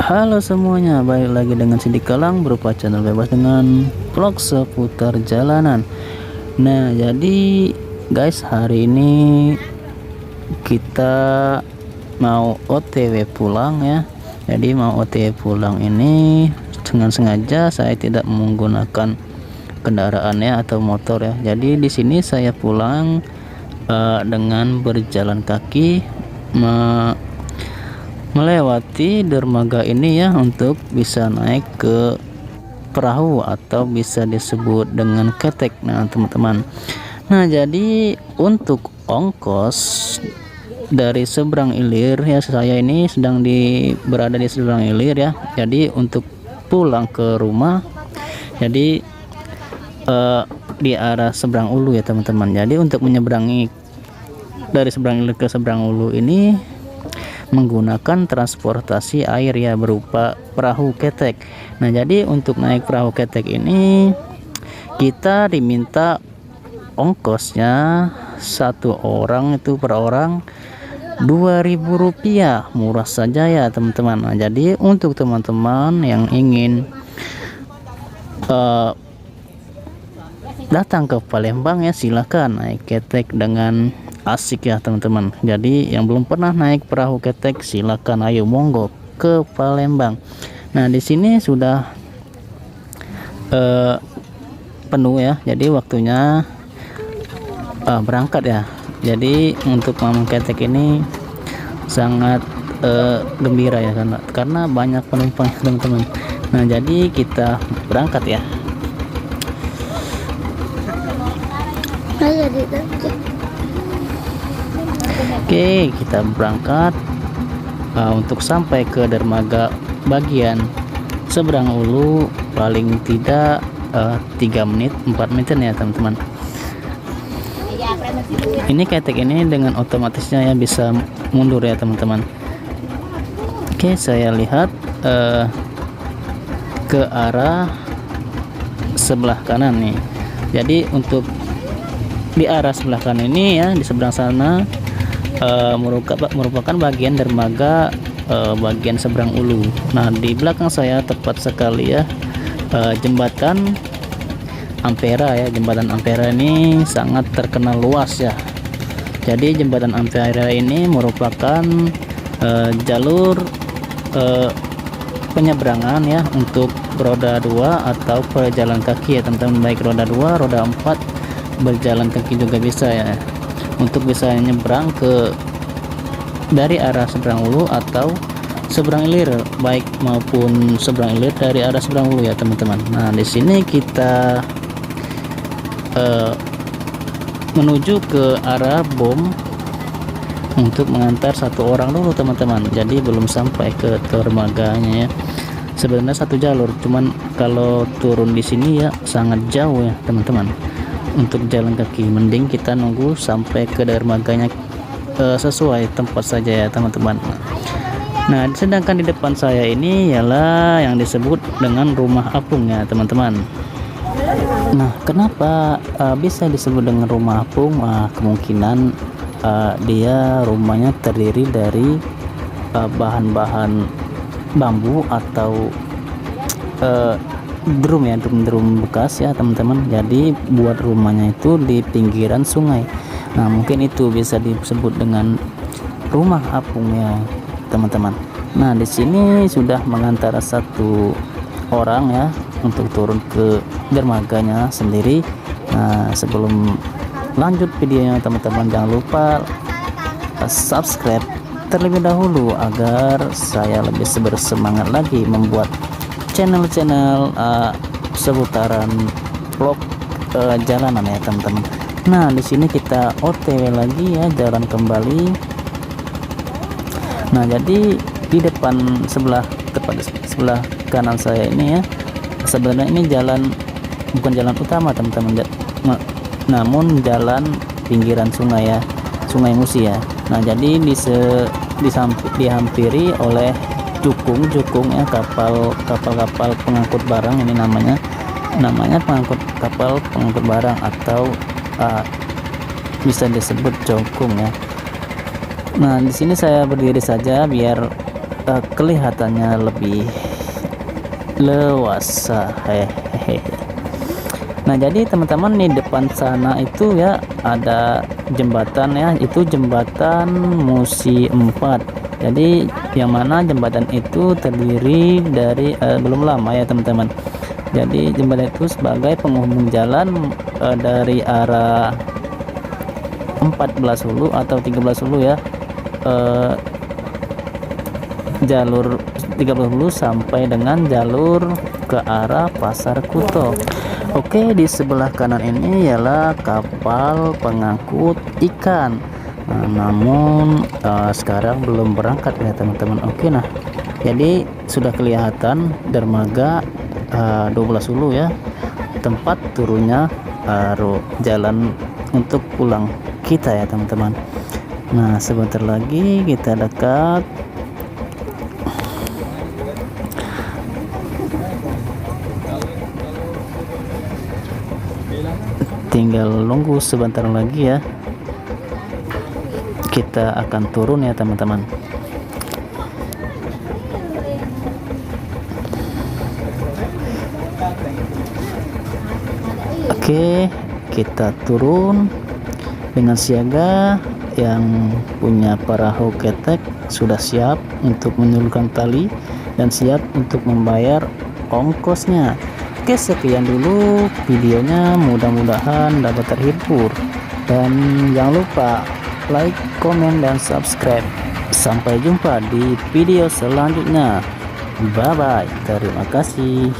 Halo semuanya, balik lagi dengan Sidik Kalang berupa channel bebas dengan vlog seputar jalanan. Nah, jadi guys, hari ini kita mau OTW pulang ya. Jadi mau OTW pulang ini dengan sengaja saya tidak menggunakan kendaraan ya atau motor ya. Jadi di sini saya pulang dengan berjalan kaki melewati dermaga ini ya, untuk bisa naik ke perahu atau bisa disebut dengan ketek. Nah teman-teman, nah jadi untuk ongkos dari seberang ilir ya, saya ini sedang berada di seberang ilir ya. Jadi untuk pulang ke rumah, jadi di arah seberang ulu ya teman-teman. Jadi untuk menyeberangi dari seberang ilir ke seberang ulu ini menggunakan transportasi air ya, berupa perahu ketek. Nah jadi untuk naik perahu ketek ini kita diminta ongkosnya satu orang itu per orang Rp2.000, murah saja ya teman-teman. Nah jadi untuk teman-teman yang ingin datang ke Palembang ya, silakan naik ketek dengan asik ya teman-teman. Jadi yang belum pernah naik perahu ketek, silakan, ayo monggo ke Palembang. Nah di sini sudah penuh ya, jadi waktunya berangkat ya. Jadi untuk mamang ketek ini sangat gembira ya, karena banyak penumpang teman-teman. Nah jadi kita berangkat ya. Oke, kita berangkat untuk sampai ke dermaga bagian seberang ulu paling tidak 3 menit 4 menit ya teman-teman. Ini ketek ini dengan otomatisnya ya bisa mundur ya teman-teman. Oke, saya lihat ke arah sebelah kanan nih. Jadi untuk di arah sebelah kanan ini ya, di seberang sana merupakan bagian dermaga bagian seberang ulu. Nah di belakang saya tepat sekali ya jembatan Ampera ya. Jembatan Ampera ini sangat terkenal luas ya. Jadi jembatan Ampera ini merupakan jalur penyeberangan ya untuk roda 2 atau pejalan kaki ya teman-teman, baik roda 2 roda 4 berjalan kaki juga bisa ya, untuk bisa nyebrang dari arah seberang ulu atau seberang ilir, baik maupun seberang ilir dari arah seberang ulu ya teman-teman. Nah di sini kita menuju ke arah bom untuk mengantar satu orang dulu teman-teman. Jadi belum sampai ke dermaganya ya. Sebenarnya satu jalur, cuman kalau turun di sini ya sangat jauh ya teman-teman. Untuk jalan kaki mending kita nunggu sampai ke dermaganya sesuai tempat saja ya teman-teman. Nah sedangkan di depan saya ini ialah yang disebut dengan rumah apung ya teman-teman. Nah kenapa bisa disebut dengan rumah apung? Kemungkinan dia rumahnya terdiri dari bahan-bahan bambu atau drum ya, drum bekas ya teman-teman. Jadi buat rumahnya itu di pinggiran sungai. Nah mungkin itu bisa disebut dengan rumah apung ya teman-teman. Nah di sini sudah mengantar satu orang ya untuk turun ke dermaganya sendiri. Nah sebelum lanjut videonya teman-teman, jangan lupa subscribe terlebih dahulu agar saya lebih bersemangat lagi membuat channel-channel seputaran vlog jalanan ya teman-teman. Nah di sini kita OTW lagi ya, jalan kembali. Nah jadi di depan tepat sebelah kanan saya ini ya, sebenarnya ini bukan jalan utama teman-teman, namun jalan pinggiran sungai ya, Sungai Musi ya. Nah jadi dihampiri oleh jukung ya, kapal pengangkut barang. Ini namanya kapal pengangkut barang atau bisa disebut jukung ya. Nah di sini saya berdiri saja biar kelihatannya lebih lewasa. Hehehe. Nah, jadi teman-teman di depan sana itu ya ada jembatan ya, itu jembatan Musi 4. Jadi yang mana jembatan itu terdiri dari belum lama ya teman-teman. Jadi jembatan itu sebagai penghubung jalan dari arah 14 Hulu atau 13 Hulu ya, jalur 30 Hulu sampai dengan jalur ke arah Pasar Kuto. Oke, di sebelah kanan ini ialah kapal pengangkut ikan. Nah, namun sekarang belum berangkat ya teman-teman. Oke, nah jadi sudah kelihatan dermaga 12 Hulu ya, tempat turunnya jalan untuk pulang kita ya teman-teman. Nah, sebentar lagi kita dekat. Tinggal nunggu sebentar lagi ya, kita akan turun ya teman-teman. Oke, kita turun dengan siaga. Yang punya perahu ketek sudah siap untuk menurunkan tali dan siap untuk membayar ongkosnya. Oke, sekian dulu videonya, mudah-mudahan dapat terhibur, dan jangan lupa like, komen, dan subscribe. Sampai jumpa di video selanjutnya. Bye bye, terima kasih.